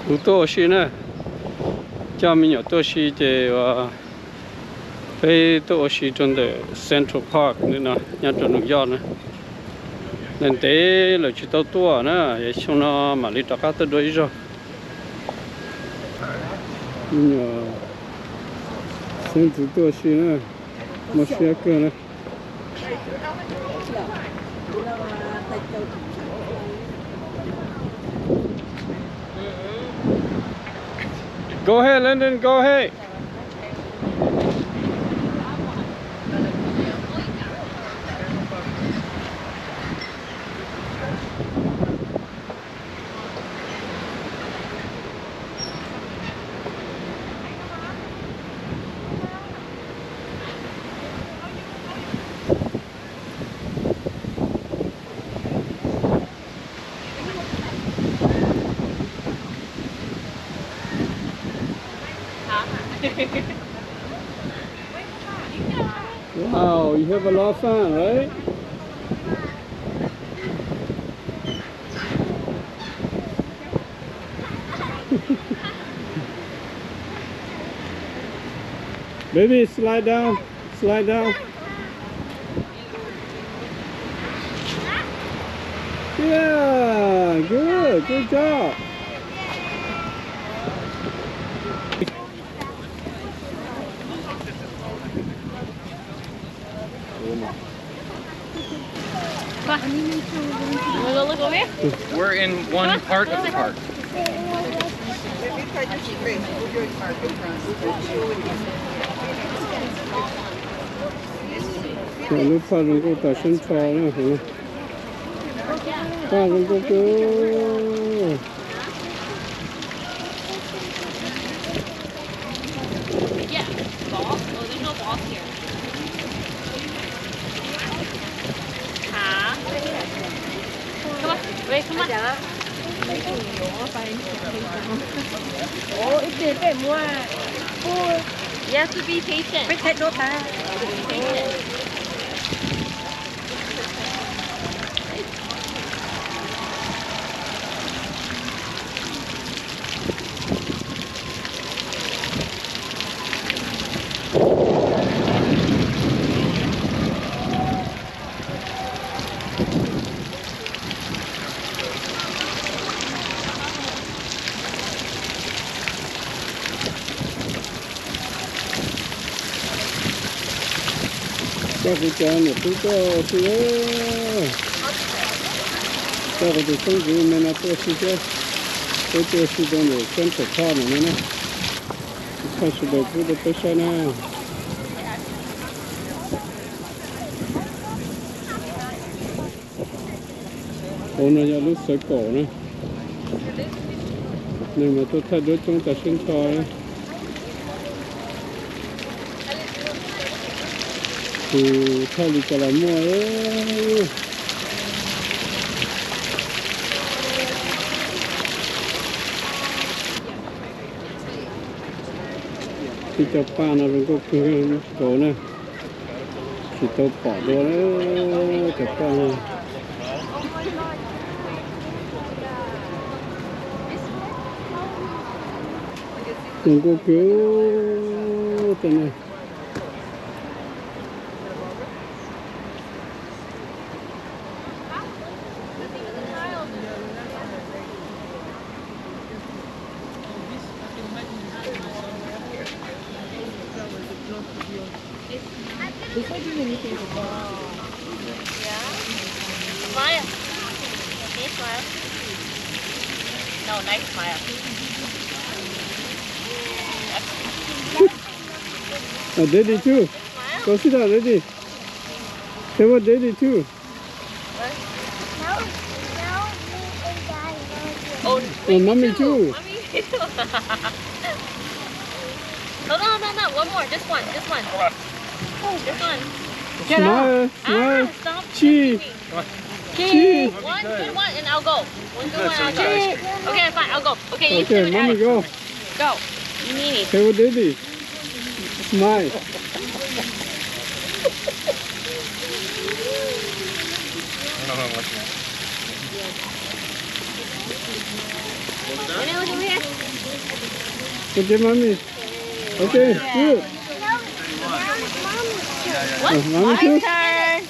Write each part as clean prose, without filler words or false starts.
đủ to xí nè cho mình nhỏ to xí thì phải to xí trong the Central Park nữa nè nhà trong New York nữa nên thế là chỉ tao tua nữa vậy xong nó mà đi trắc tới đôi rồi nhỏ xem đủ to xí nè một xe cơ nè. Go ahead, Lyndon, go ahead. Wow, you have a lot of fun, right? Baby, slide down, slide down. Yeah, good job. Look over here. We're in one part of the park. Lúc pha rừng cô ta sân trò nữa hả? Pha rừng cô cơ. Yeah, ball. Oh, there's no balls here. Huh? Come on, wait, come on. Ủa, ít tiền phải mua. You have to be patient. Biết hết đốt ta. Be patient. Các cô cha một chút cho xí đó. Các cô sống gì mà nó to xí chứ. Tôi to xí trong này xem thật xa này nè. Không xí đầu cũng được tới xa nè. Hôm nay lúc sợi cổ nè. Nhưng mà tôi thấy đứa chúng ta sinh thôi. Thì thay vì cho là mua ấy thì cho pa nó cũng có cái cổ này thì tôi bỏ đồ đấy cho pa này cũng có kiểu thế này. Yeah. Smile. Okay, smile. No, nice smile. Daddy too. Go sit down, Daddy. Say what Daddy too. What? No, Oh, Mommy too. Mommy too. No. One more. Just one. Just one. Just one. Smile, smile. Stop. Cheese. Cheese. One, good one, and I'll go. One good one, I'll go. Okay, fine, I'll go. Okay, you Okay, sit Mommy go. Go. You need it. Say what Daddy. Smile. Look over here. Okay, mommy. Okay, good. Mommy too. Turn.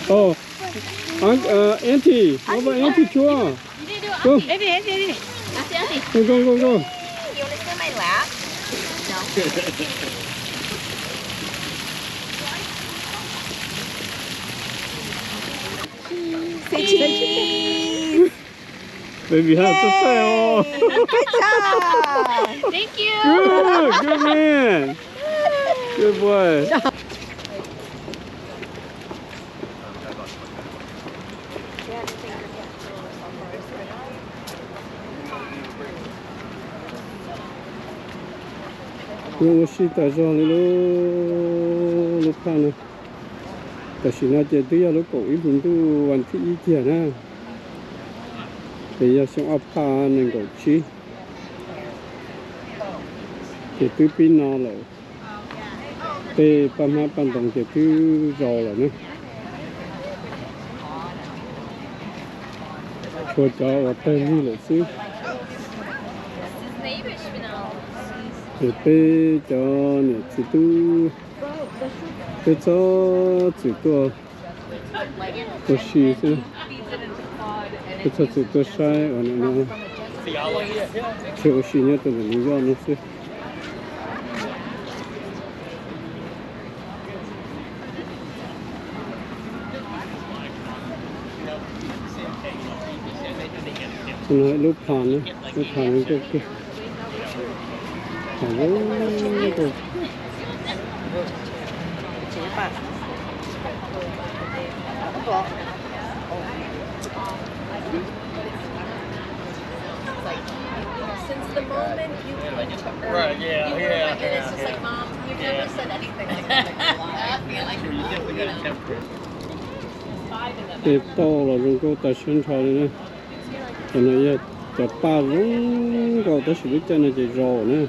Oh, auntie. What about auntie Chua? Go. Auntie. Go. You want to sit in my lap? Say cheese. Baby, have to fail. Good job. Thank you. Good man. Good boy. Yung si ta cho lu pa na. Ta si na je tu ya lu ko I bun tu wan thi I kia na. Thì giờ xong áp pa nên gọi chi. Thì tu pin nó lại. Thì pan ha pan đồng thì tu rò lại nữa. Cho cháu ở đây đi lại xíu. Thì bây giờ này chỉ tu bây giờ chỉ tu tu xí thôi. Bây giờ chỉ tu sai ở nó thiếu xí nhất từ lý do nó xí. Nói lúc phản nữa, lúc phản nó cái phản vô rồi. Since the moment you went to her, Right, yeah, you were yeah, like, and it's just yeah. like, Mom, you've never said anything like that. I feel like You definitely got a temper. Cái to là dùng câu ta sinh ra này nè, cái này giờ chặt ba giống câu ta xử lý chân này chỉ rò nè.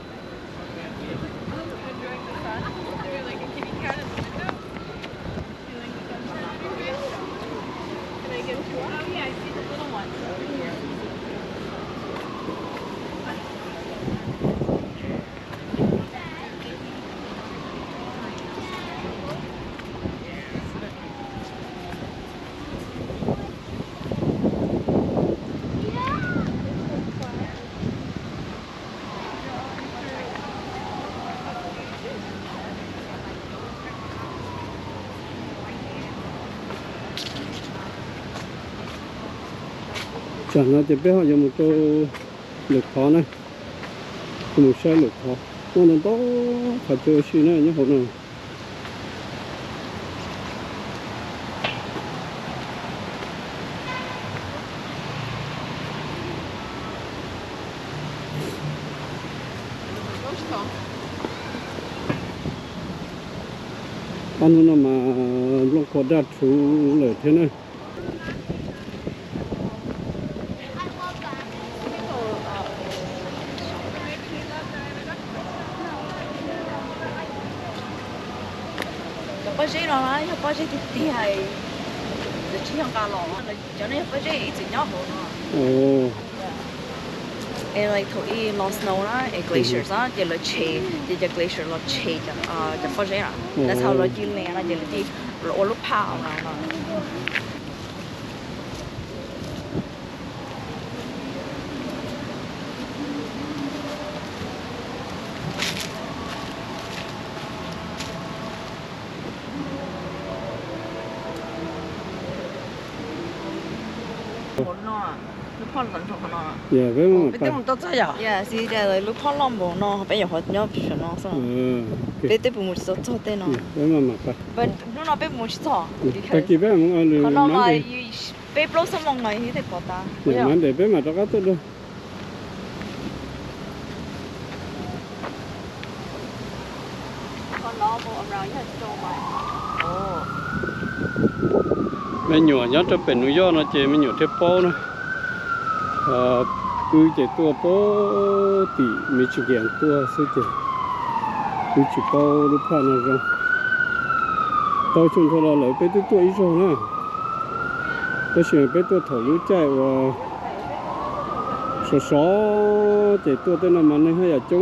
Chẳng là chỉ biết họ dùng một tô lực khó này, một xe lực khó, nó to phải chơi xí này nhé, hộp nào. Ăn nó mà lúc có đạt thú lợi thế này. Bác sĩ nó nói bác sĩ thì hay để chỉ hàng cá lỏng cho nên bác sĩ ít nhỏ hơn Ồ. And like thôi non snow na, glaciers na, chỉ là chê, chỉ là glacier là chê cho bác sĩ na. That's how nó chỉ lên na, chỉ là chỉ lỗ lúc phao na. Dạ, với mà Bây giờ tôi thấy à? Dạ, thì là lúc họ làm bộ nó, bây giờ họ nhớ bị nó xong. Bây giờ bố muốn cho tên nó. Với mà mặc à? But nó bây muốn cho. Tại vì với mà ăn Nó mà đi. bây giờ xong mong này thì có ta. Dạ, mà để với mà cho các thứ đâu. Còn nó bộ around như là mà. Mấy nhỏ nhớ cho bên núi gió nó chỉ mấy nhỏ thêm po nữa. Cứ chỉ tua po thì mấy chục ngàn tua sẽ chỉ. Cứ chỉ po lúc pha nó rồi. Tao chúng tôi là lấy bé tua ít rồi nè. Tôi xin bé tua thổ lúa chạy và số số chỉ tôi tên là mà nên hay ở chỗ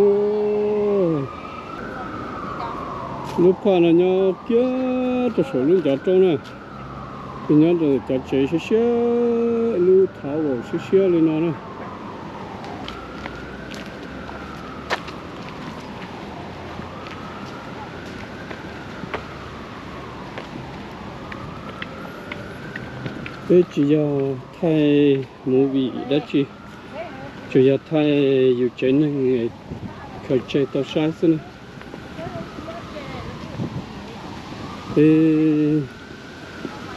lúc qua là nhau kia tôi số luôn cho trâu nè thì nhau rồi cho chế xí lúc tháo vào xí lên nó nè chỉ do thay mũ vị đó chị chủ yếu thayอยู่เจนไงเคยเจอตัวใช้ซินะ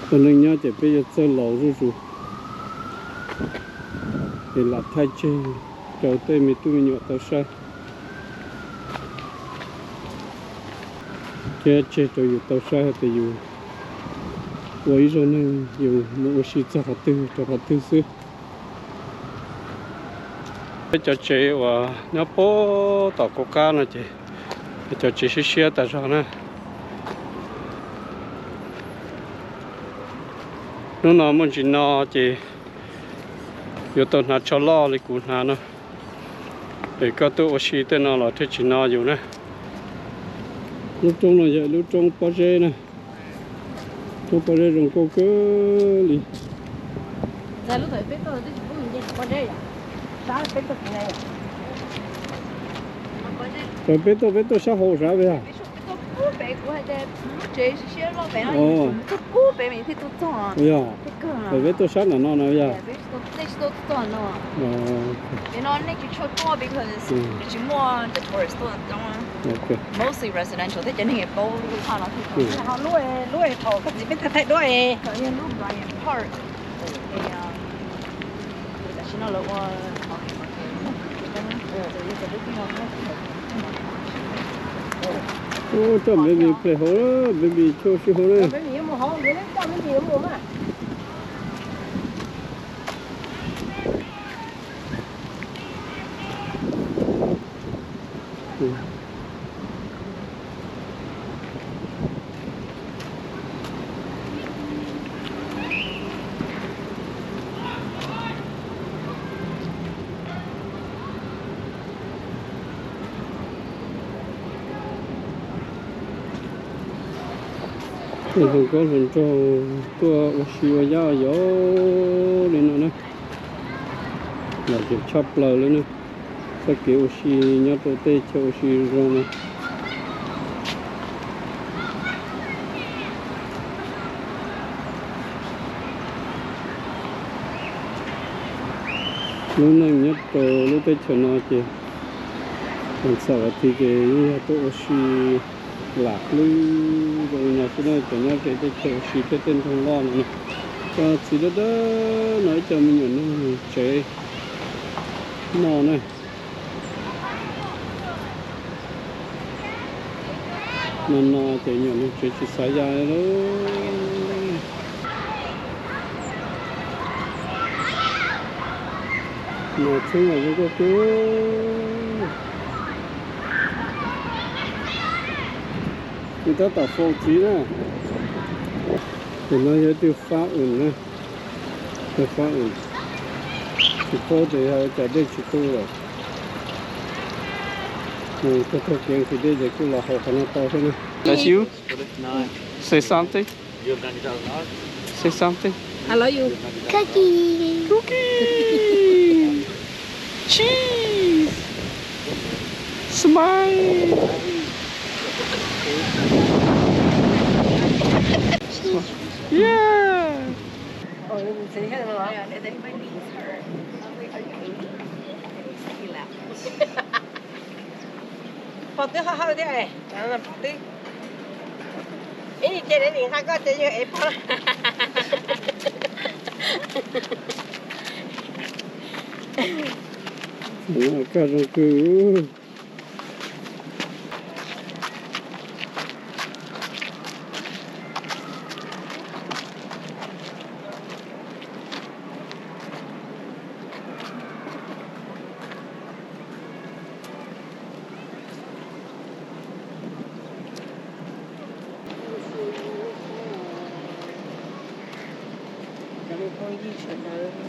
ตัวนึงเนี่ยจะไปเจอหล่อรู้เป็นหลักไทยเจอเราเต้มีตู้มีหยดตัวใช้เจอตัวอยู่ตัวใช้แต่อยู่我一说呢，我是做好的事。cho chị và nó bố tàu cô cá này chị cho chị xe tại sao nè nó nói muốn chị nó chị yêu tao nó cho lo đi cũng hà nó để có tôi ở xí tên nó là thế chị nóอยู่nè lúc trong này vậy lúc trong bao giờ nè trong bao giờ trong cô cứ đi giờ lúc đấy biết tôi thì cũng nhìn bao giờ à sao biết tôi này rồi biết tôi sao hồ sao vậy à cú bé của hai đứa chế xíu lo bé nó cú bé mình thì tôi chọn rồi biết tôi sao là nó nói vậy biết tôi chọn nó nó này chỉ cho to because chỉ mua the tourist store trong mostly residential thế cho nên bao nhiêu nó thì họ nuôi thổ cái gì biết thay đuôi tự nhiên lúc Ryan Park thì nó là ô cho mấy bị phải hố đó mấy bị cho xí hố đấy mấy bị mua hố vậy đấy cho mấy bị mua mà mình không có phần cho tôi xíu giá gió lên nó nè là chỉ chắp lời lên nè cái kiểu xí nhát tôi tê cho xí rồi nè lúc này nhát tôi lúc tê cho nó chị còn sợ thì cái tôi xí lạc lưu rồi nhà cái này cho nhau cái chỗ xí cái tên thằng lo này cho chỉ đó nói cho mình nó chế nó này nó chế nhỏ nó chế chỉ xài dài đó nó chung là cái người ta tạo phong trí nè thì nó sẽ tiêu phá ổn nè tiêu phá ổn chỉ có để họ trả đây chỉ tu rồi tôi thực hiện thì đây để cứ là họ phải nó to thế này that's you say something say something hello you cookie cheese smile yeah. oh you see here rồi my knees hurt. Are you 80? phật tiếng hơi thế này là phật tiếng ý chơi để điện hai có chơi như em thôi Cả rồi cứ Kuam Vaj Channel